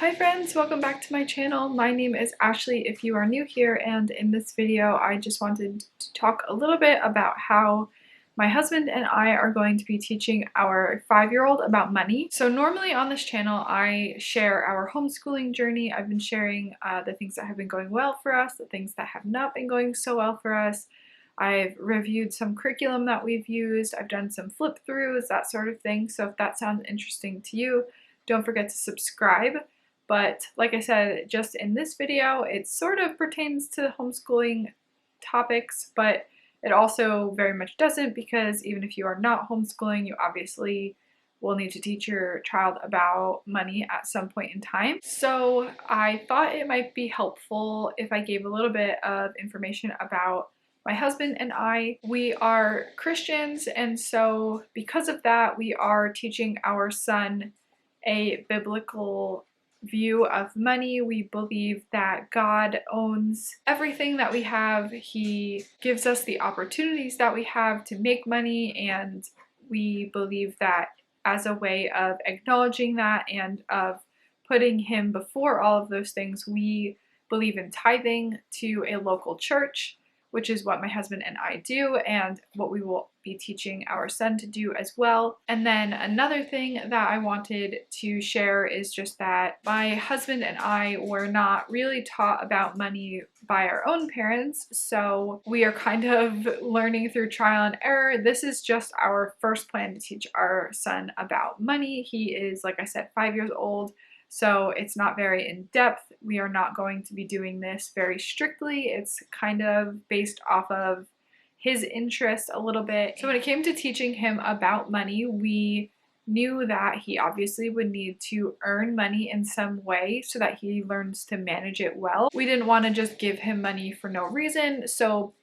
Hi friends, welcome back to my channel. My name is Ashley if you are new here, and in this video I just wanted to talk a little bit about how my husband and I are going to be teaching our 5-year-old about money. So normally on this channel I share our homeschooling journey. I've been sharing the things that have been going well for us, the things that have not been going so well for us. I've reviewed some curriculum that we've used, I've done some flip throughs, that sort of thing. So if that sounds interesting to you, don't forget to subscribe. But like I said, just in this video, it sort of pertains to homeschooling topics, but it also very much doesn't, because even if you are not homeschooling, you obviously will need to teach your child about money at some point in time. So I thought it might be helpful if I gave a little bit of information about my husband and I. We are Christians, and so because of that, we are teaching our son a biblical view of money. We believe that God owns everything that we have. He gives us the opportunities that we have to make money, and we believe that as a way of acknowledging that and of putting Him before all of those things, we believe in tithing to a local church, which is what my husband and I do, and what we will be teaching our son to do as well. And then another thing that I wanted to share is just that my husband and I were not really taught about money by our own parents, so we are kind of learning through trial and error. This is just our first plan to teach our son about money. He is, like I said, 5 years old. So it's not very in-depth. We are not going to be doing this very strictly. It's kind of based off of his interest a little bit. So when it came to teaching him about money, we knew that he obviously would need to earn money in some way so that he learns to manage it well. We didn't want to just give him money for no reason. So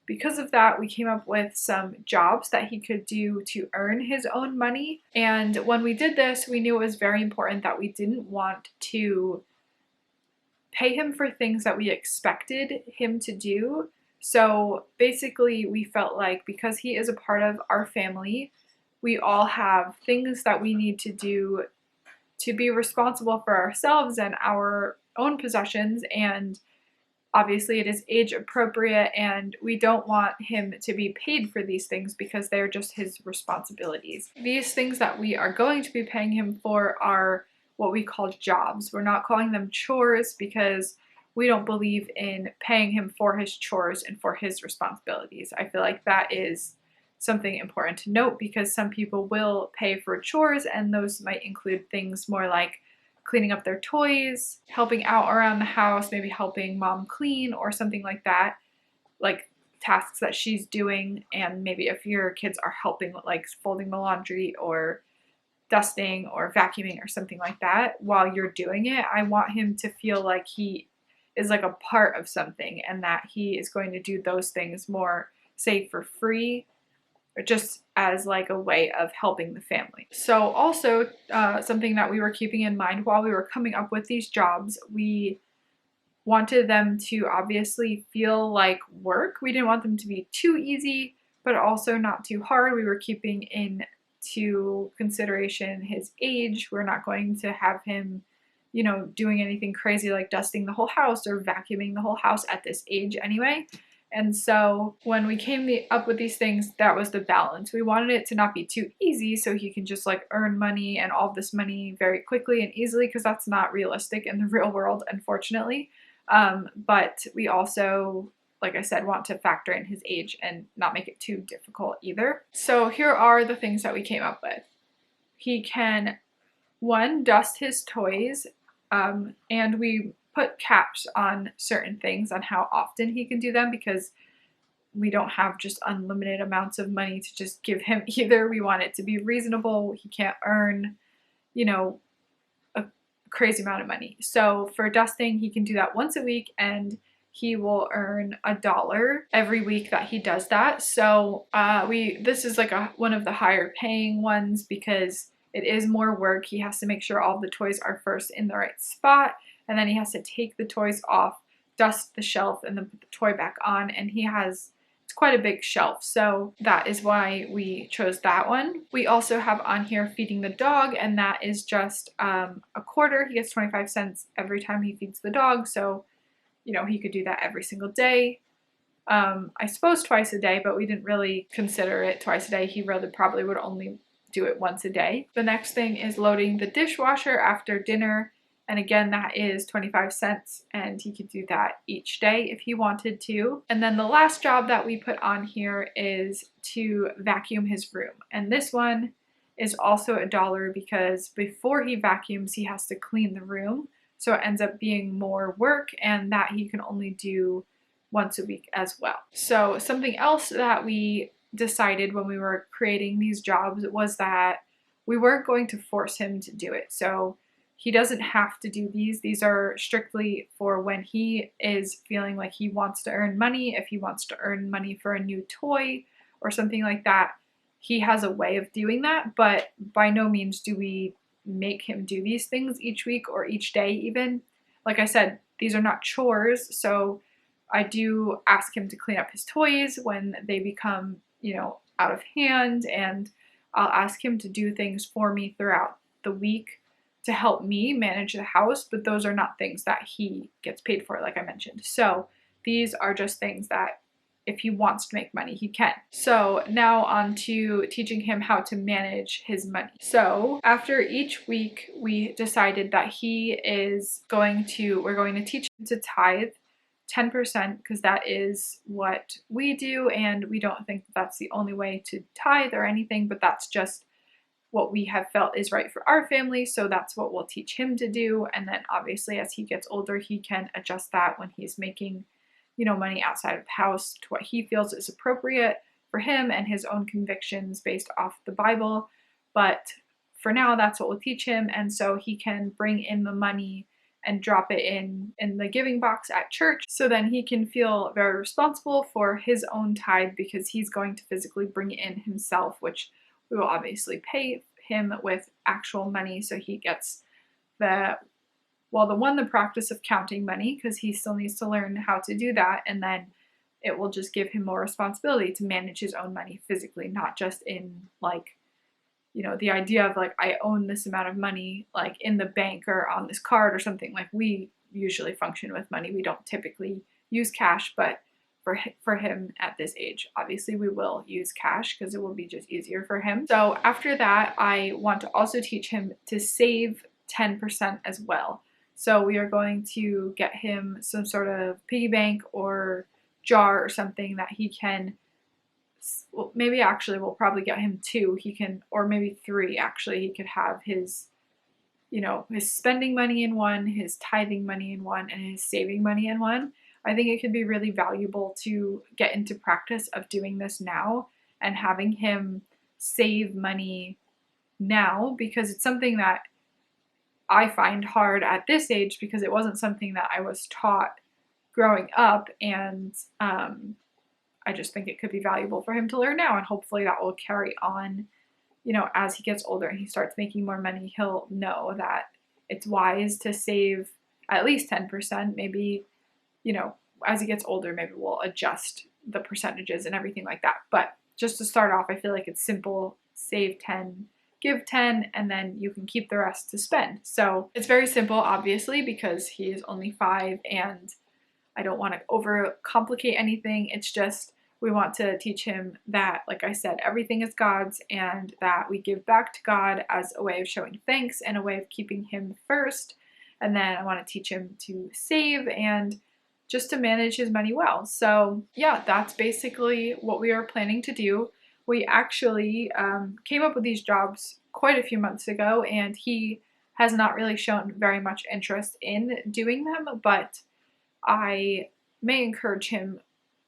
because of that, we came up with some jobs that he could do to earn his own money. And when we did this, we knew it was very important that we didn't want to pay him for things that we expected him to do. So basically, we felt like because he is a part of our family, we all have things that we need to do to be responsible for ourselves and our own possessions, and obviously it is age appropriate, and we don't want him to be paid for these things because they're just his responsibilities. These things that we are going to be paying him for are what we call jobs. We're not calling them chores because we don't believe in paying him for his chores and for his responsibilities. I feel like that is something important to note, because some people will pay for chores, and those might include things more like cleaning up their toys, helping out around the house, maybe helping mom clean or something like that, like tasks that she's doing. And maybe if your kids are helping with like folding the laundry or dusting or vacuuming or something like that while you're doing it, I want him to feel like he is like a part of something, and that he is going to do those things more, say, for free, or just as like a way of helping the family. So also something that we were keeping in mind while we were coming up with these jobs, we wanted them to obviously feel like work. We didn't want them to be too easy, but also not too hard. We were keeping into consideration his age. We're not going to have him, you know, doing anything crazy like dusting the whole house or vacuuming the whole house at this age anyway. And so when we came up with these things, that was the balance. We wanted it to not be too easy so he can just like earn money and all this money very quickly and easily, because that's not realistic in the real world, unfortunately. But we also, like I said, want to factor in his age and not make it too difficult either. So here are the things that we came up with. He can, one, dust his toys, and we put caps on certain things on how often he can do them, because we don't have just unlimited amounts of money to just give him either. We want it to be reasonable. He can't earn, you know, a crazy amount of money. So for dusting, he can do that once a week, and he will earn $1 every week that he does that. So this is like one of the higher paying ones because it is more work. He has to make sure all the toys are first in the right spot, and then he has to take the toys off, dust the shelf, and then put the toy back on. And he has it's quite a big shelf, so that is why we chose that one. We also have on here feeding the dog, and that is just a quarter. He gets 25 cents every time he feeds the dog, so you know, he could do that every single day. I suppose twice a day, but we didn't really consider it twice a day. He really probably would only do it once a day. The next thing is loading the dishwasher after dinner. And again, that is 25 cents, and he could do that each day if he wanted to. And then the last job that we put on here is to vacuum his room. And this one is also $1 because before he vacuums, he has to clean the room. So it ends up being more work, and that he can only do once a week as well. So something else that we decided when we were creating these jobs was that we weren't going to force him to do it. So he doesn't have to do these. These are strictly for when he is feeling like he wants to earn money. If he wants to earn money for a new toy or something like that, he has a way of doing that, but by no means do we make him do these things each week or each day even. Like I said, these are not chores, so I do ask him to clean up his toys when they become, you know, out of hand, and I'll ask him to do things for me throughout the week to help me manage the house, but those are not things that he gets paid for, like I mentioned. So these are just things that if he wants to make money, he can. So now on to teaching him how to manage his money. So after each week, we decided that we're going to teach him to tithe 10% because that is what we do, and we don't think that's the only way to tithe or anything, but that's just what we have felt is right for our family, so that's what we'll teach him to do. And then obviously as he gets older, he can adjust that when he's making, you know, money outside of the house to what he feels is appropriate for him and his own convictions based off the Bible. But for now, that's what we'll teach him, and so he can bring in the money and drop it in the giving box at church, so then he can feel very responsible for his own tithe because he's going to physically bring it in himself, which we will obviously pay him with actual money, so he gets the practice of counting money because he still needs to learn how to do that, and then it will just give him more responsibility to manage his own money physically, not just in like, you know, the idea of like, I own this amount of money like in the bank or on this card or something. Like we usually function with money. We don't typically use cash, but for him at this age, obviously we will use cash because it will be just easier for him. So after that, I want to also teach him to save 10% as well. So we are going to get him some sort of piggy bank or jar or something that he can, well, maybe actually we'll probably get him 2. He can, or maybe 3 actually. He could have his, you know, his spending money in one, his tithing money in one, and his saving money in one. I think it could be really valuable to get into practice of doing this now and having him save money now, because it's something that I find hard at this age because it wasn't something that I was taught growing up, and I just think it could be valuable for him to learn now, and hopefully that will carry on, you know, as he gets older and he starts making more money. He'll know that it's wise to save at least 10%, maybe, you know, as he gets older, maybe we'll adjust the percentages and everything like that. But just to start off, I feel like it's simple. Save 10, give 10, and then you can keep the rest to spend. So it's very simple, obviously, because he is only 5 and I don't want to overcomplicate anything. It's just we want to teach him that, like I said, everything is God's, and that we give back to God as a way of showing thanks and a way of keeping him first. And then I want to teach him to save and just to manage his money well. So yeah, that's basically what we are planning to do. We actually came up with these jobs quite a few months ago, and he has not really shown very much interest in doing them, but I may encourage him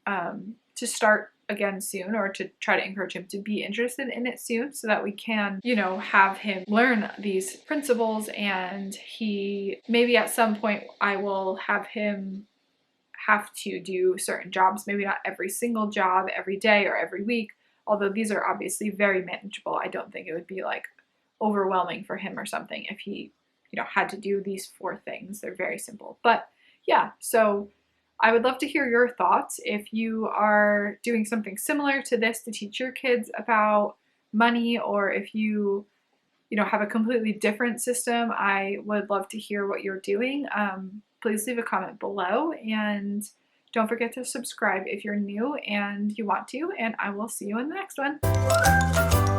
to start again soon, or to try to encourage him to be interested in it soon, so that we can, you know, have him learn these principles. And he, maybe at some point I will have him have to do certain jobs, maybe not every single job every day or every week, although these are obviously very manageable. I don't think it would be like overwhelming for him or something if he, you know, had to do these 4 things. They're very simple. But yeah, so I would love to hear your thoughts if you are doing something similar to this to teach your kids about money, or if you know, have a completely different system. I would love to hear what you're doing. Please leave a comment below, and don't forget to subscribe if you're new and you want to, and I will see you in the next one.